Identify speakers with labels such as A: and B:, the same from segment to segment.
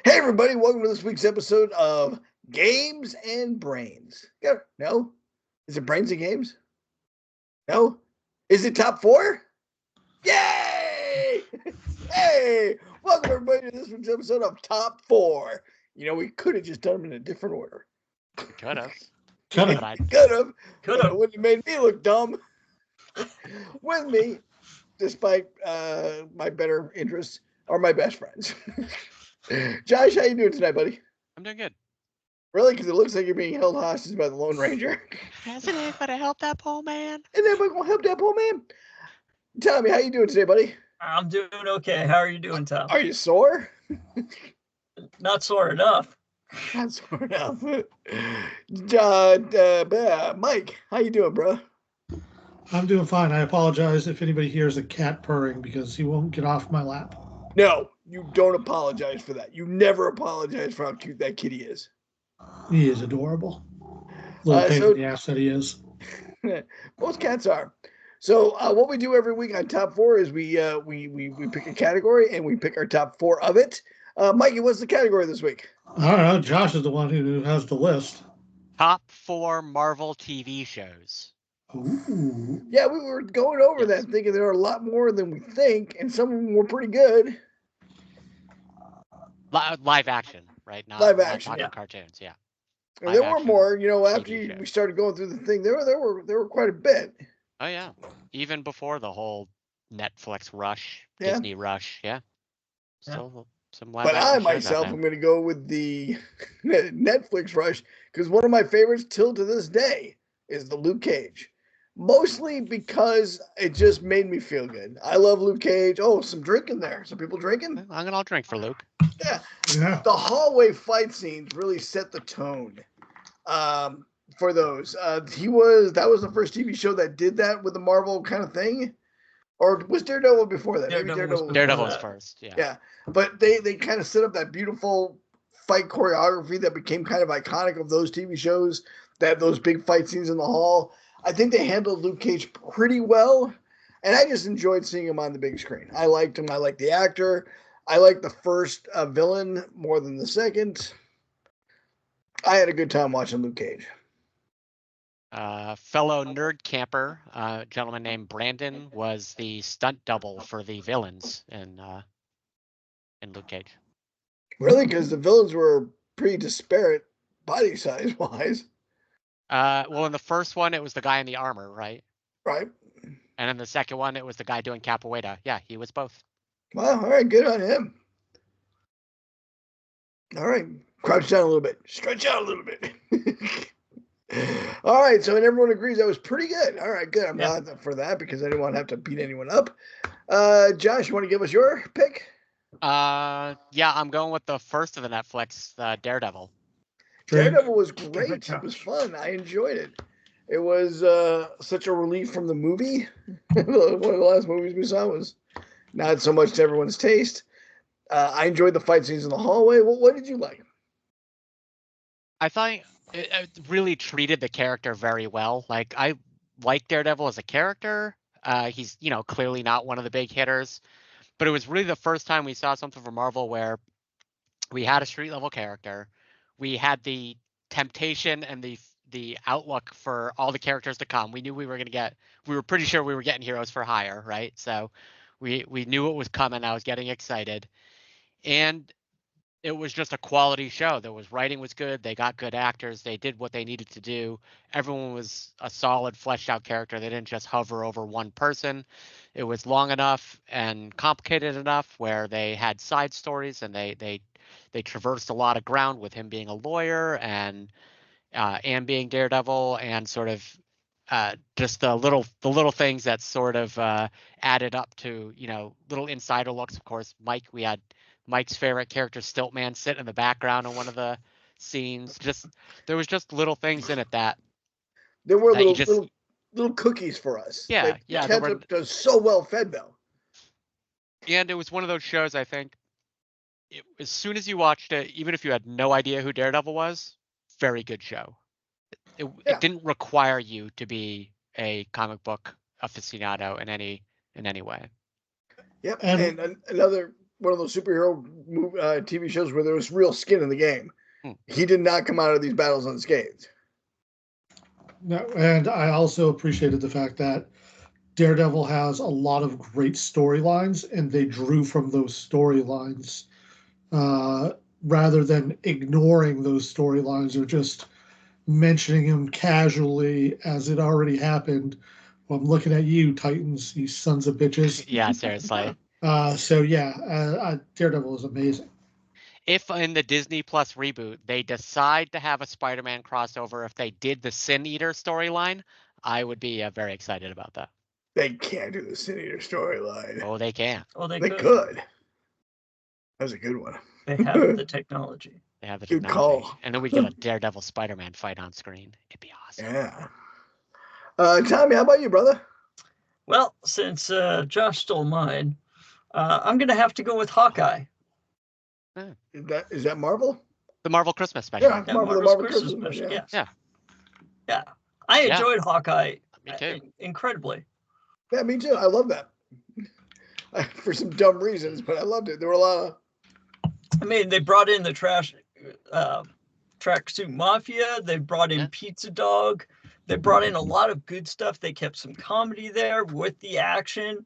A: Hey, everybody, welcome to this week's episode of Games and Brains. No? Is it Brains and Games? No? Is it top four? Yay! Hey! Welcome, everybody, to this week's episode of Top Four. You know, we could have just done them in a different order.
B: Could have.
A: Could have. But it wouldn't have made me look dumb. With me, despite my better interests, are my best friends. Josh, how you doing tonight, buddy?
B: I'm doing good.
A: Really? Because it looks like you're being held hostage by the Lone Ranger.
B: Hasn't anybody helped that poor man?
A: Isn't anybody going to help that poor man? Tommy, how you doing today, buddy?
C: I'm doing okay. How are you doing, Tom?
A: Are you sore?
C: Not sore enough.
A: Not sore enough. Mike, how you doing, bro?
D: I'm doing fine. I apologize if anybody hears a cat purring because he won't get off my lap.
A: No, you don't apologize for that. You never apologize for how cute that kitty is.
D: He is adorable. Little pain in the ass that he is.
A: Most cats are. So what we do every week on Top Four is we pick a category and we pick our top four of it. Mikey, what's the category this week?
D: I don't know. Josh is the one who has the list.
B: Top 4 Marvel TV shows.
D: Ooh.
A: Yeah, we were going over that, thinking there are a lot more than we think, and some of them were pretty good.
B: Live action, right? Not
A: live action,
B: not cartoons. Yeah.
A: And there were more, after we started going through the thing. There were quite a bit.
B: Oh yeah, even before the whole Netflix rush, Disney rush. Yeah. Still some live.
A: But I myself am going to go with the Netflix rush because one of my favorites till to this day is the Luke Cage. Mostly because it just made me feel good. I love Luke Cage. Oh, some drinking there. Some people drinking?
B: I'm going to drink for Luke.
A: Yeah. The hallway fight scenes really set the tone for those. That was the first TV show that did that with the Marvel kind of thing. Or was Daredevil before that?
B: Daredevil was first. Yeah.
A: Yeah. But they kind of set up that beautiful fight choreography that became kind of iconic of those TV shows. That have those big fight scenes in the hall. I think they handled Luke Cage pretty well, and I just enjoyed seeing him on the big screen. I liked him. I liked the actor. I liked the first villain more than the second. I had a good time watching Luke Cage.
B: Fellow nerd camper, a gentleman named Brandon, was the stunt double for the villains in Luke Cage.
A: Really? Because the villains were pretty disparate body size-wise.
B: Well, in the first one, it was the guy in the armor, right?
A: Right.
B: And in the second one, it was the guy doing capoeira. Yeah, he was both.
A: Wow, all right, good on him. All right, crouch down a little bit, stretch out a little bit. All right, so everyone agrees that was pretty good. All right, good. I'm glad for that because I didn't want to have to beat anyone up. Josh, you want to give us your pick?
B: Yeah, I'm going with the first of the Netflix, Daredevil.
A: Daredevil was great. It was fun. I enjoyed it. It was such a relief from the movie. One of the last movies we saw was not so much to everyone's taste. I enjoyed the fight scenes in the hallway. What did you like?
B: I thought it really treated the character very well. Like, I like Daredevil as a character. He's, clearly not one of the big hitters. But it was really the first time we saw something from Marvel where we had a street-level character. We had the temptation and the outlook for all the characters to come. We knew we were pretty sure we were getting heroes for hire, right? So we knew it was coming. I was getting excited. And it was just a quality show. Writing was good. They got good actors. They did what they needed to do. Everyone was a solid, fleshed out character. They didn't just hover over one person. It was long enough and complicated enough where they had side stories and they traversed a lot of ground with him being a lawyer and being Daredevil and sort of just the little things that sort of added up to, little insider looks. Of course, we had Mike's favorite character, Stiltman, sit in the background in one of the scenes. There was just little things in it that
A: there were little cookies for us.
B: Yeah,
A: Ketchup does so well fed though.
B: And it was one of those shows, I think, as soon as you watched it, even if you had no idea who Daredevil was, very good show. It didn't require you to be a comic book aficionado in any way.
A: Yep. And another one of those superhero TV shows where there was real skin in the game. He did not come out of these battles unscathed.
D: No, and I also appreciated the fact that Daredevil has a lot of great storylines, and they drew from those storylines rather than ignoring those storylines or just mentioning them casually as it already happened. Well, I'm looking at you, Titans, you sons of bitches.
B: Yeah, seriously.
D: Daredevil is amazing.
B: If in the Disney Plus reboot they decide to have a Spider-Man crossover, if they did the Sin Eater storyline, I would be very excited about that.
A: They can't do the Sin Eater storyline.
B: Oh, they can.
C: Oh, they
A: could. That was a good one.
C: They have the technology.
B: They have the
A: Good
B: technology.
A: call.
B: And then we get a Daredevil Spider-Man fight on screen. It'd be awesome.
A: Yeah. Tommy, how about you, brother?
C: Well, since Josh stole mine, I'm going to have to go with Hawkeye.
A: Is that Marvel?
B: The Marvel Christmas special.
A: Yeah,
C: Yeah,
A: Marvel
C: Christmas
A: Christmas.
C: special,
A: Yeah.
C: yes. Yeah. I enjoyed Hawkeye
B: Me too.
C: incredibly.
A: Yeah, me too. I love that. For some dumb reasons, but I loved it. There were a lot of.
C: I mean, they brought in the Tracksuit Mafia. They brought in Pizza Dog. They brought in a lot of good stuff. They kept some comedy there with the action.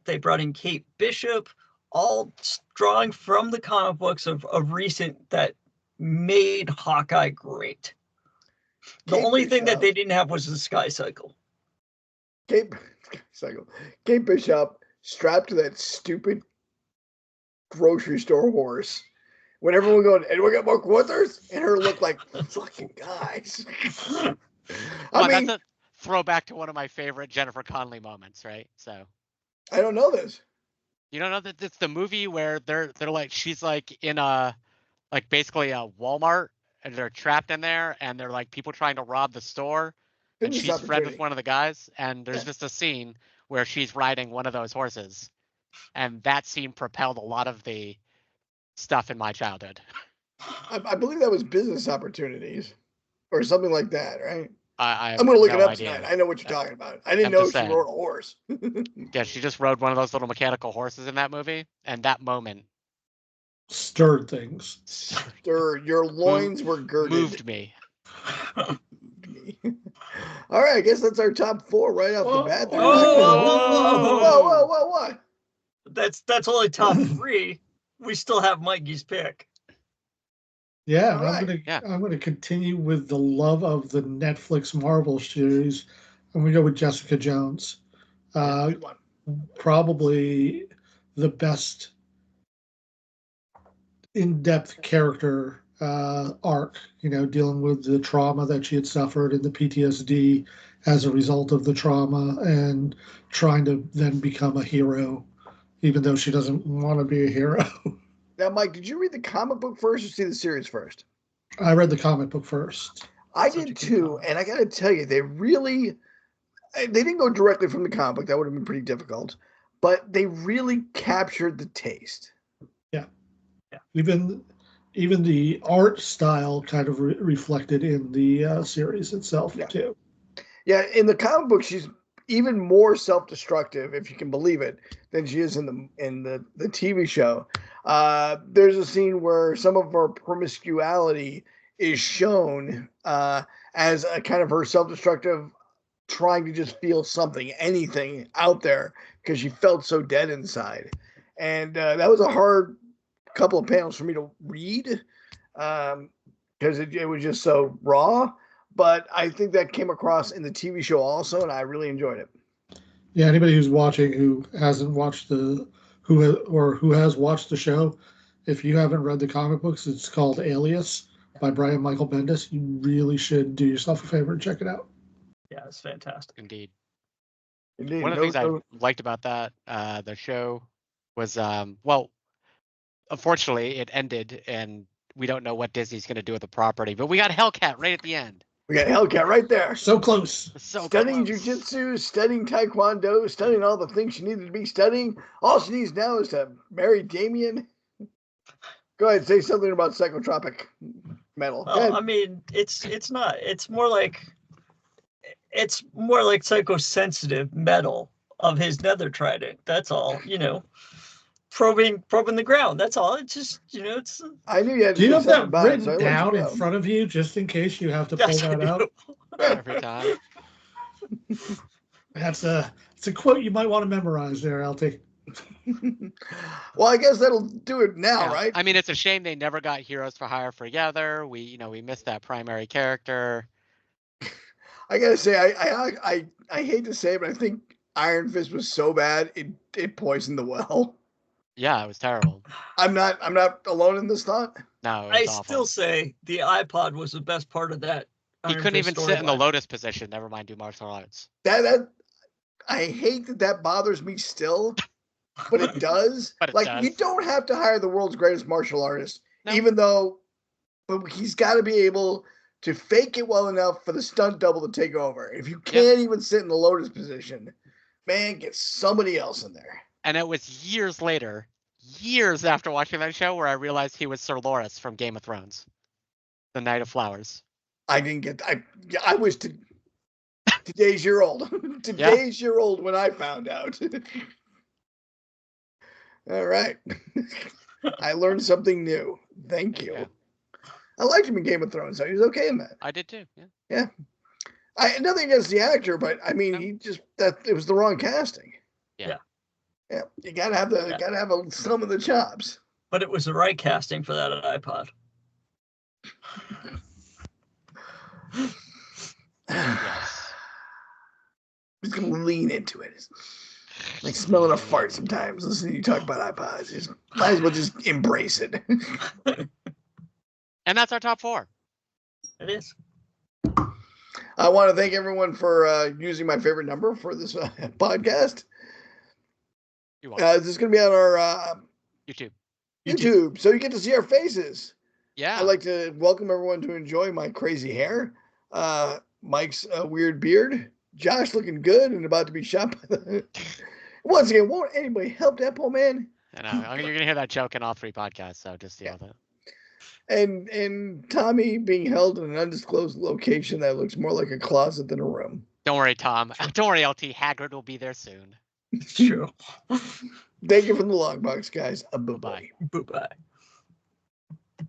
C: They brought in Kate Bishop, all drawing from the comic books of recent that made Hawkeye great. The only thing that they didn't have was the Sky Cycle.
A: Kate Bishop strapped to that stupid grocery store horse. When everyone going, anyone got more quarters? And her look like, fucking guys. I mean,
B: that's a throwback to one of my favorite Jennifer Connelly moments, right? So
A: I don't know this.
B: you don't know that it's the movie where they're like, she's like in basically a Walmart and they're trapped in there and they're like people trying to rob the store and she's friends with one of the guys and there's just a scene where she's riding one of those horses and that scene propelled a lot of the stuff in my childhood.
A: I believe that was Business Opportunities or something like that, right?
B: I'm
A: going to look it up tonight. I know what you're talking about. I didn't know she rode a horse.
B: Yeah, she just rode one of those little mechanical horses in that movie, and that moment
D: stirred things.
A: Your loins were girded.
B: Moved me.
A: All right, I guess that's our top four right off the bat.
C: Whoa.
A: What?
C: That's only top three. We still have Mikey's pick.
D: Yeah, I'm gonna continue with the love of the Netflix Marvel series. I'm gonna go with Jessica Jones. Probably the best in-depth character arc, dealing with the trauma that she had suffered and the PTSD as a result of the trauma and trying to then become a hero, even though she doesn't want to be a hero.
A: Now, Mike, did you read the comic book first or see the series first?
D: I read the comic book first.
A: I did too, and I got to tell you, they didn't go directly from the comic book. That would have been pretty difficult, but they really captured the taste.
D: Yeah. Even the art style kind of reflected in the series itself too.
A: Yeah, in the comic book, she's even more self-destructive, if you can believe it, than she is in the TV show. There's a scene where some of her promiscuity is shown as a kind of her self-destructive, trying to just feel something, anything out there, because she felt so dead inside. And that was a hard couple of panels for me to read because it was just so raw. But I think that came across in the TV show also, and I really enjoyed it.
D: Yeah, anybody who's watching who hasn't watched who has watched the show, if you haven't read the comic books, it's called Alias by Brian Michael Bendis. You really should do yourself a favor and check it out.
C: Yeah, it's fantastic.
B: Indeed. One of the things I liked about that the show was unfortunately it ended and we don't know what Disney's going to do with the property, but we got Hellcat right at the end.
A: We got Hellcat right there.
D: So close.
A: Studying jiu-jitsu, studying taekwondo, studying all the things she needed to be studying. All she needs now is to marry Damien. Go ahead, say something about psychotropic metal.
C: Well, I mean, it's not. It's more like psychosensitive metal of his nether trident. That's all. probing the ground. That's all. It's just, it's.
A: I knew you had to
D: Do you
A: do
D: have
A: something
D: that
A: about it,
D: written
A: so I let
D: down
A: you
D: in
A: know.
D: front of you just in case you have to pull
C: Yes, I
D: that out?
C: do.
B: Every time.
D: It's a quote you might want to memorize there, LT.
A: Well, I guess that'll do it now,
B: Yeah.
A: right?
B: I mean, it's a shame they never got Heroes for Hire together. We missed that primary character.
A: I gotta say, I hate to say it, but I think Iron Fist was so bad it poisoned the well.
B: Yeah, it was terrible.
A: I'm not alone in this thought.
B: No, it
C: I
B: was awful.
C: still say the iPod was the best part of that.
B: He
C: Iron
B: couldn't
C: Fist
B: even sit in the
C: storyline.
B: lotus position. Never mind do martial arts.
A: That I hate that bothers me still, but it does.
B: But it
A: like
B: does.
A: you don't have to hire the world's greatest martial artist,
B: No.
A: even though, but he's got to be able to fake it well enough for the stunt double to take over. If you can't even sit in the lotus position, man, get somebody else in there.
B: And it was years later, years after watching that show, where I realized he was Sir Loras from Game of Thrones, the Knight of Flowers.
A: I didn't get. I was today's year old. Today's year old when I found out. All right, I learned something new. Thank you.
B: Yeah.
A: I liked him in Game of Thrones. So he was okay in that.
B: I did too. Yeah.
A: Yeah. Nothing against the actor, but I mean, he just it was the wrong casting.
B: Yeah.
A: Yeah, you gotta have some of the chops.
C: But it was the right casting for that iPod.
B: Yes.
A: Just gonna lean into it. It's like smelling a fart sometimes. Listening to you talk about iPods, just might as well just embrace it.
B: And that's our top 4.
C: It is.
A: I want to thank everyone for using my favorite number for this podcast.
B: You're welcome.
A: This is going to be on our
B: YouTube.
A: so you get to see our faces.
B: Yeah.
A: I'd like to welcome everyone to enjoy my crazy hair, Mike's weird beard, Josh looking good and about to be shot by the... Once again, won't anybody help that poor man?
B: I know. You're going to hear that joke in all 3 podcasts, so just deal with it.
A: And Tommy being held in an undisclosed location that looks more like a closet than a room.
B: Don't worry, Tom. Don't worry, LT. Hagrid will be there soon.
C: It's true.
A: Thank you from the Longbox Guys. Bye-bye.
C: Bye-bye.